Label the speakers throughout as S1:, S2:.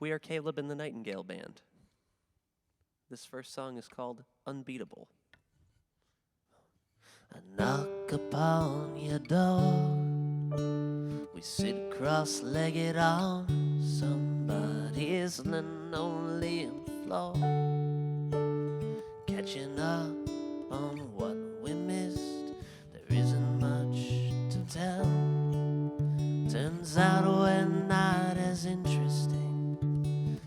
S1: We are Kaleb and the Nightingale Band. This first song is called Unbeatable. I knock upon your door. We sit cross-legged on somebody's linoleum floor, catching up on what we missed. There isn't much to tell. Turns out we're not as interesting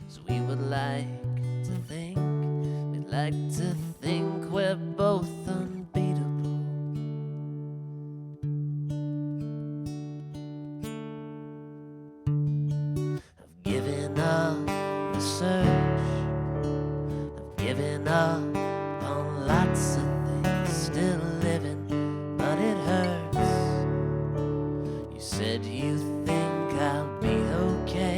S1: as we would like to think. We'd like to think we're both unbeatable. I've given up the search. I've given up on lots of things. Still living, but it hurts. You said you think I'll be okay,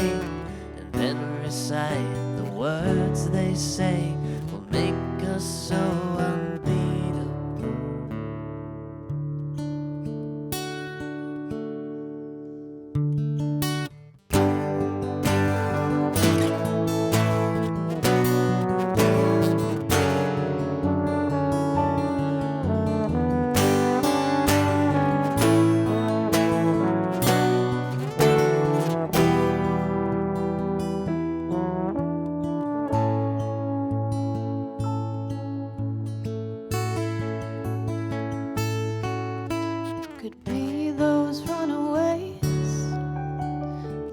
S1: and then recite the words they say will make us so unbeatable.
S2: Could be those runaways,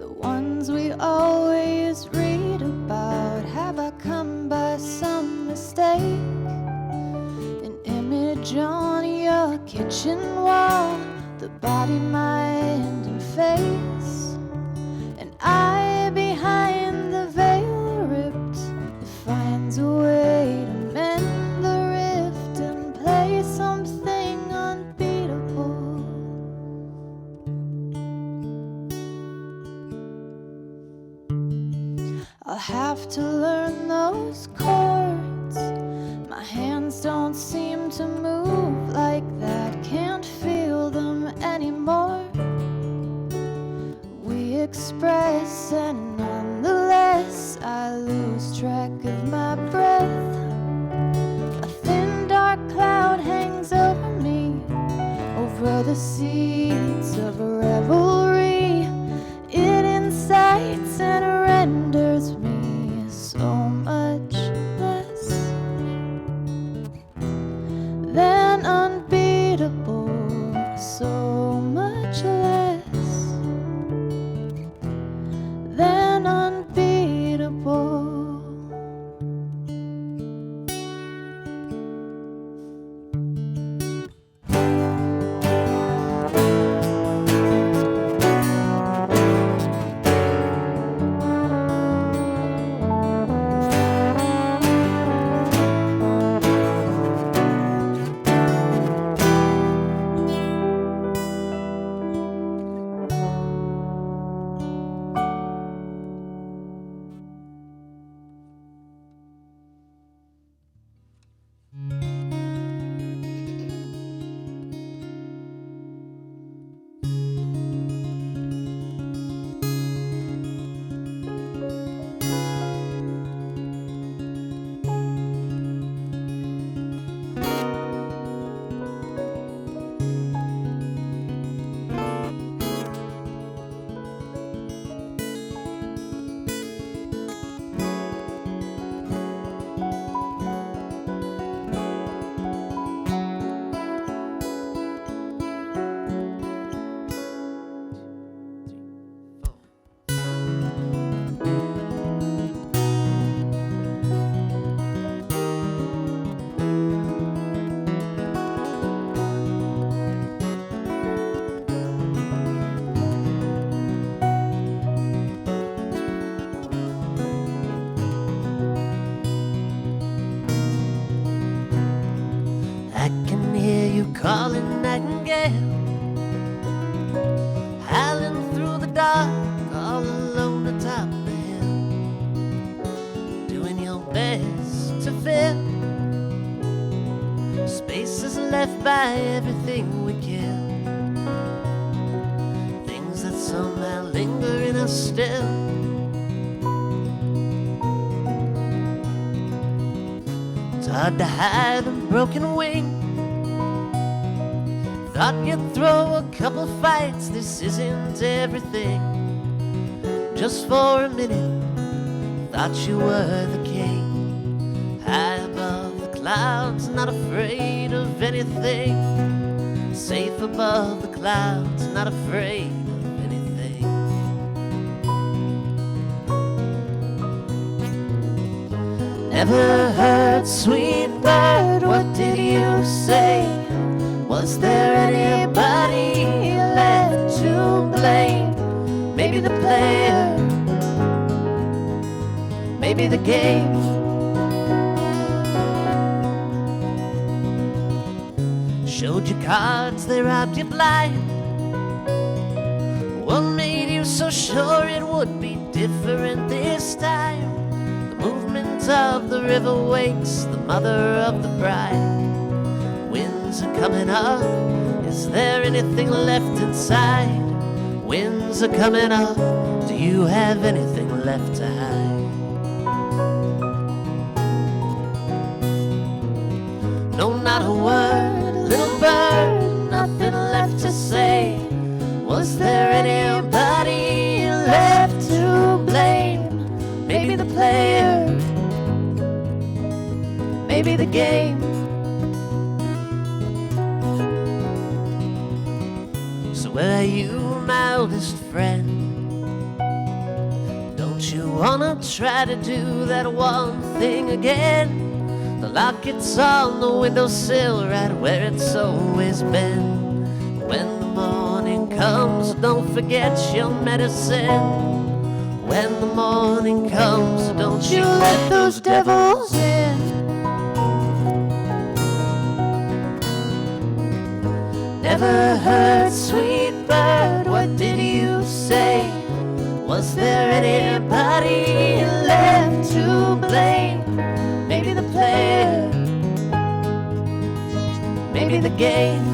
S2: the ones we always read about. Have I come by some mistake? An image on your kitchen wall, the body, mind, and face, and I behind the veil ripped. It finds a way to mend the rift and play something unbeatable. I'll have to learn those chords. My hands don't seem to move like that. Can't feel them anymore. We express, and nonetheless I lose track of my breath. A thin dark cloud hangs over me, over the seeds of a revelry. It incites and renders me so much less than unbeatable, so much less than unbeatable.
S1: Calling Nightingale, howling through the dark, all alone atop the hill, doing your best to fill spaces left by everything we kill, things that somehow linger in us still. hard to hide a broken wing. Thought you'd throw a couple fights, this isn't everything. Just for a minute, thought you were the king. High above the clouds, not afraid of anything. Safe above the clouds, not afraid of anything. Never heard, sweet bird, what did you say? Was there anybody left to blame? Maybe the player, maybe the game. Showed you cards, they robbed you blind. What made you so sure it would be different this time? The movement of the river wakes the mother of the bride. Winds are coming up, is there anything left inside? Winds are coming up, do you have anything left to hide? No, not a word, little bird, nothing left to say. Was there anybody left to blame? Maybe the player, maybe the game. So where are you, my oldest friend? Don't you wanna try to do that one thing again? The locket's on the windowsill, right where it's always been. When the morning comes, don't forget your medicine. When the morning comes, don't you let those devils in. Never heard, sweet bird, what did you say? Was there anybody left to blame? Maybe the player, maybe the game.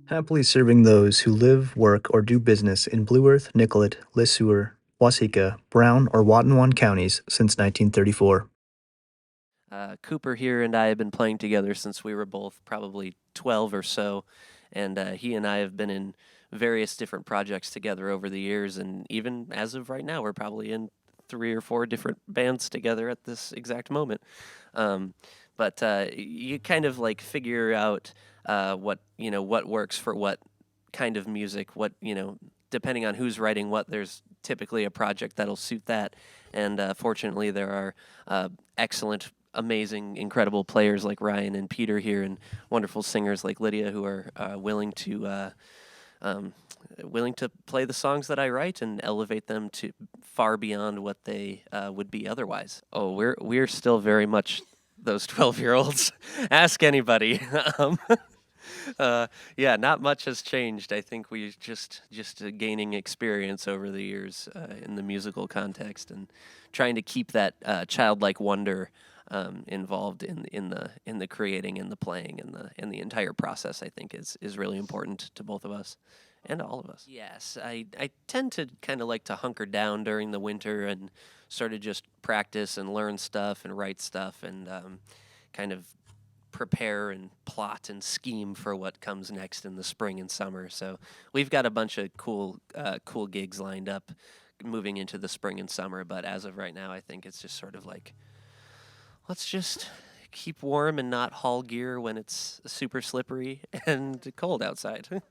S3: Happily serving those who live, work, or do business in Blue Earth, Nicollet, Le Sueur, Waseca, Brown, or Watonwan counties since 1934.
S4: Cooper here and I have been playing together since we were both probably 12 or so, and he and I have been in various different projects together over the years, and even as of right now, we're probably in 3 or 4 different bands together at this exact moment. But you kind of like figure out what works for what kind of music, what depending on who's writing what. There's typically a project that'll suit that, and fortunately there are excellent, amazing, incredible players like Ryan and Peter here, and wonderful singers like Lydia who are willing to play the songs that I write and elevate them to far beyond what they would be otherwise. Oh, we're still very much those 12-year-olds. Ask anybody. Yeah, not much has changed. I think we just gaining experience over the years in the musical context, and trying to keep that childlike wonder involved in the creating and the playing and the entire process. I think is really important to both of us. And all of us. Yes, I tend to kind of like to hunker down during the winter and sort of just practice and learn stuff and write stuff and kind of prepare and plot and scheme for what comes next in the spring and summer. So we've got a bunch of cool gigs lined up moving into the spring and summer. But as of right now, I think it's just sort of like, let's just keep warm and not haul gear when it's super slippery and cold outside.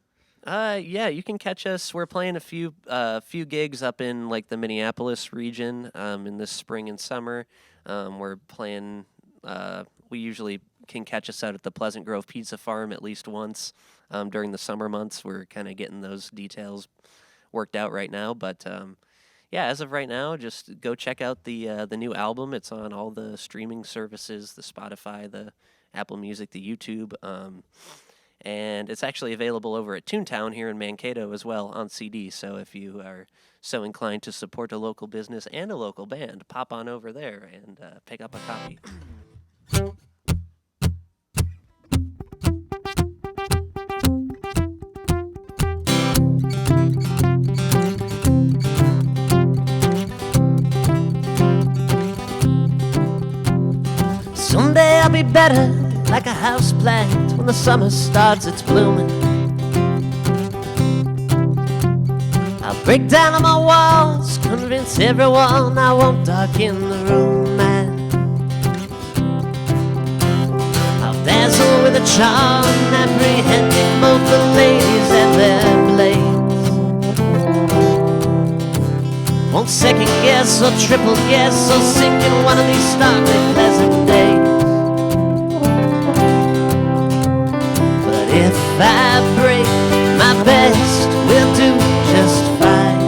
S4: Yeah, you can catch us. We're playing a few gigs up in like the Minneapolis region in this spring and summer. We're playing. We usually can catch us out at the Pleasant Grove Pizza Farm at least once during the summer months. We're kind of getting those details worked out right now, but yeah, as of right now, just go check out the new album. It's on all the streaming services, the Spotify, the Apple Music, the YouTube, and it's actually available over at Toontown here in Mankato as well on CD. So if you are so inclined to support a local business and a local band, pop on over there and pick up a copy.
S1: Someday I'll be better, like a house plant when the summer starts its blooming. I'll break down on my walls, convince everyone I won't darken the room, man. I'll dazzle with a charm, apprehending both the ladies and their blades. Won't second guess or triple guess or sink in one of these starkly pleasant days. But if I break, my best will do just fine.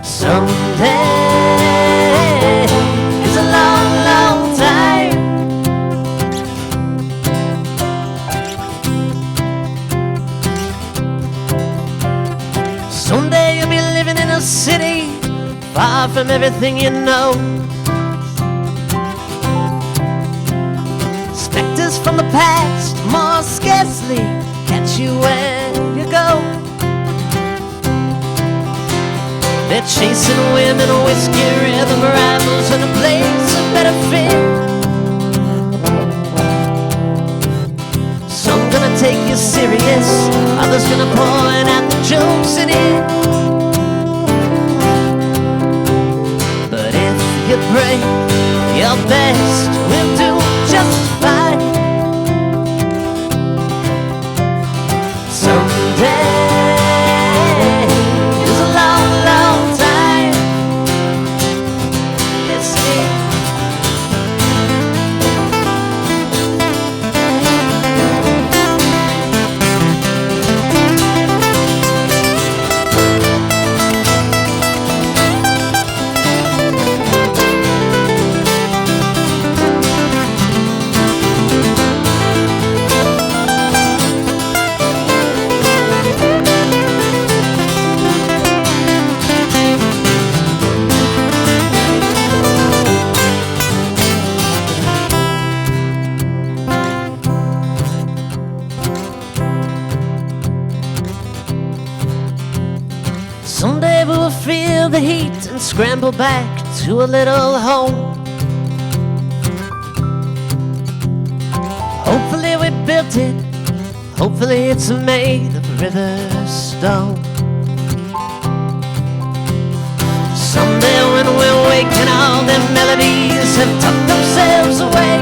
S1: Someday is a long, long time. Someday you'll be living in a city far from everything you know. Specters from the past more scarcely catch you where you go. They're chasing women, whiskey, rhythm, rivals, and a place of better fit. Some gonna take you serious, others gonna point out the jokes in it. But if you break, your best will do just fine. Someday is a long, long time. Yes, it is. Someday we'll feel the heat and scramble back to a little home. Hopefully we built it, hopefully it's made of river stone. Someday when we're waking, all them melodies have tucked themselves away.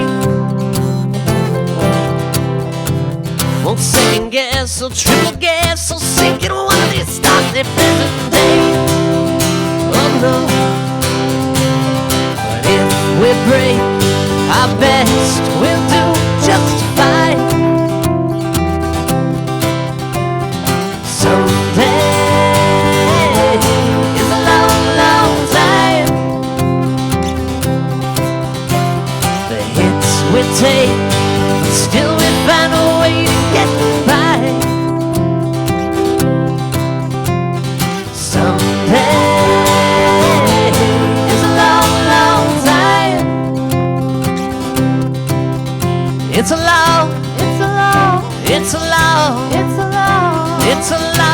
S1: Won't second guess or triple guess or sink in one of these starkly pleasant days. Oh no. But if we break, our best will do just fine. Someday is a long, long time. The hits we take, but still we find a way to get by. Someday is a long, long time. It's a long, it's a long, it's a long, it's a long, it's a long.